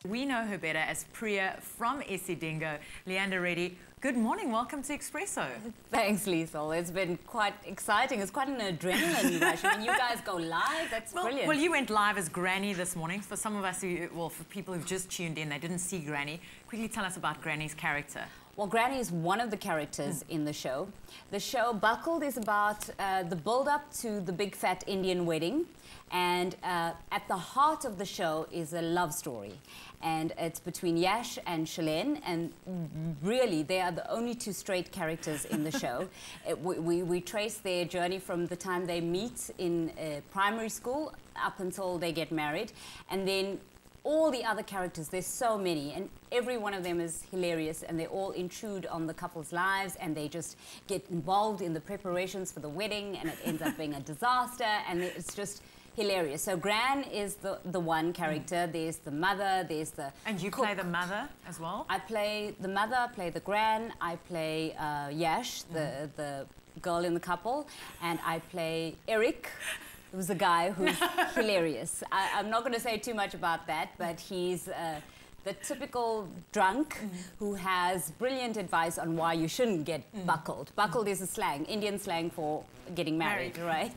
We know her better as Priya from Isidingo. Leeanda Reddy, good morning. Welcome to Expresso. Thanks, Liesl. It's been quite exciting. It's quite an adrenaline rush. When you guys go live, that's brilliant. Well, you went live as Granny this morning. For some of us, for people who've just tuned in, they didn't see Granny. Quickly tell us about Granny's character. Well, Granny is one of the characters in the show. The show Buckled is about the build-up to the big fat Indian wedding. And at the heart of the show is a love story. And it's between Yash and Shalene. And really, they are the only two straight characters in the show. We trace their journey from the time they meet in primary school up until they get married. And then all the other characters, there's so many, and every one of them is hilarious, and they all intrude on the couple's lives, and they just get involved in the preparations for the wedding, and it ends up being a disaster, and it's just hilarious. So Gran is the one character, there's the mother, there's the And you cook. play the mother as well? I play the mother, I play the Gran, I play Yash, the girl in the couple, and I play Eric. It was a guy who's hilarious. I'm not going to say too much about that, but he's the typical drunk who has brilliant advice on why you shouldn't get buckled. Buckled is a slang, Indian slang for getting married. Right?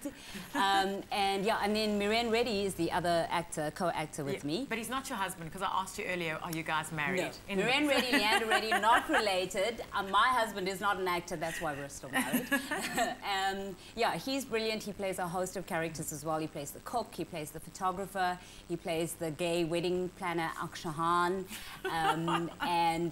And yeah, and then Leeanda Reddy is the other actor, co-actor with me. But he's not your husband, because I asked you earlier, are you guys married? No. Leeanda Reddy, Leeanda Reddy, not related. My husband is not an actor, that's why we're still married. Yeah, he's brilliant. He plays a host of characters as well. He plays the cook, he plays the photographer, he plays the gay wedding planner, Akshahan, and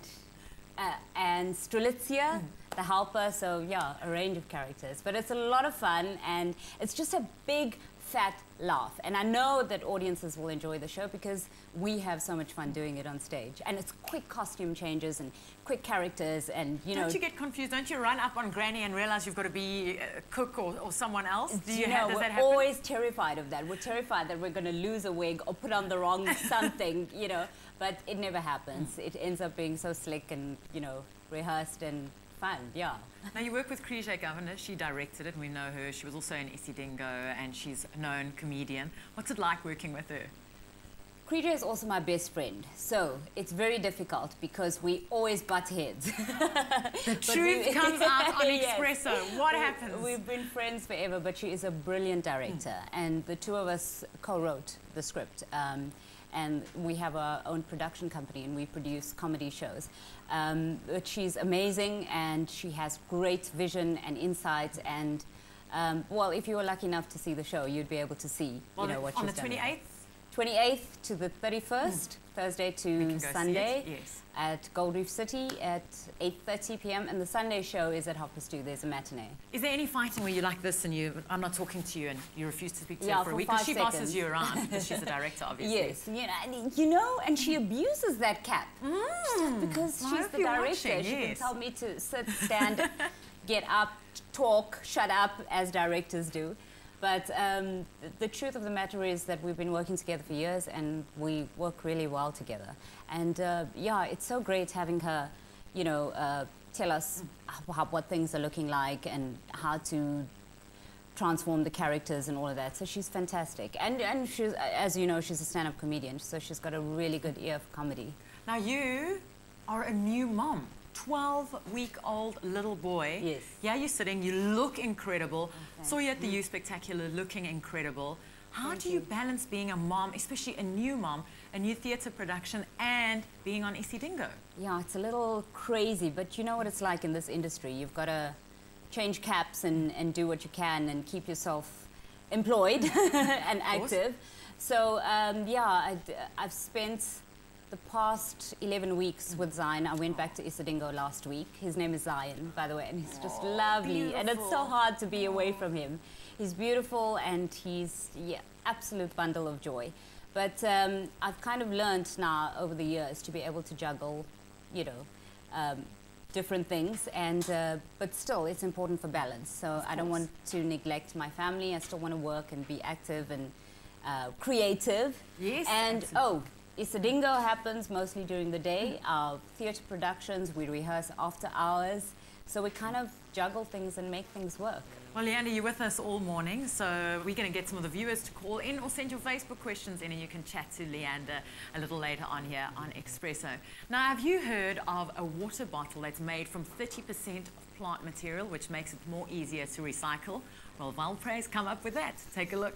Strelitzia, the helper. So yeah, a range of characters. But it's a lot of fun, and it's just a big fat laugh. And I know that audiences will enjoy the show because we have so much fun doing it on stage. And it's quick costume changes and quick characters, and you know. Don't you get confused? Don't you run up on Granny and realize you've got to be a cook or someone else? Does that happen? We're always terrified of that. We're terrified that we're going to lose a wig or put on the wrong something, you know. But it never happens. It ends up being so slick and, you know, rehearsed and fun, yeah. Now, you work with Krija Governor. She directed it, and we know her. She was also in Isidingo, and she's a known comedian. What's it like working with her? Krija is also my best friend, so it's very difficult because we always butt heads. The truth comes out on Expresso. Yes. What happens? We've been friends forever, but she is a brilliant director, and the two of us co-wrote the script. And we have our own production company, and we produce comedy shows. But she's amazing, and she has great vision and insight. And well, if you were lucky enough to see the show, you'd be able to see, you know, what she's done. On the 28th? 28th to the 31st, Thursday to Sunday, yes, at Gold Reef City at 8:30 p.m. And the Sunday show is at 2:30. There's a matinee. Is there any fighting where you like this and I'm not talking to you and you refuse to speak to her for a week? Because she bosses you around because she's a director, obviously. Yes, and she abuses that cap. Because she's the director. She can tell me to sit, stand, get up, talk, shut up, as directors do. But the truth of the matter is that we've been working together for years, and we work really well together. And yeah, it's so great having her, you know, tell us what things are looking like and how to transform the characters and all of that. So she's fantastic. And she's, as you know, she's a stand-up comedian, so she's got a really good ear for comedy. Now, you are a new mom. 12-week-old little boy. Yes. Yeah, you're sitting, you look incredible. Okay. Saw you at the Youth Spectacular looking incredible. How do you balance being a mom, especially a new mom, a new theatre production, and being on Isidingo? Yeah, it's a little crazy, but you know what it's like in this industry. You've got to change caps and do what you can and keep yourself employed and active. So, yeah, I've spent the past 11 weeks with Zion. I went back to Isidingo last week. His name is Zion, by the way, and he's just lovely. Beautiful. And it's so hard to be away from him. He's beautiful, and he's, yeah, absolute bundle of joy. But I've kind of learned now over the years to be able to juggle, you know, different things, and but still, it's important for balance. So I don't want to neglect my family. I still want to work and be active and creative. Yes. And absolutely. Isidingo happens mostly during the day. Our theatre productions, we rehearse after hours. So we kind of juggle things and make things work. Well, Leeanda, you're with us all morning, so we're going to get some of the viewers to call in or send your Facebook questions in, and you can chat to Leeanda a little later on here on Expresso. Now, have you heard of a water bottle that's made from 30% of plant material, which makes it more easier to recycle? Well, Valpray's come up with that. Take a look.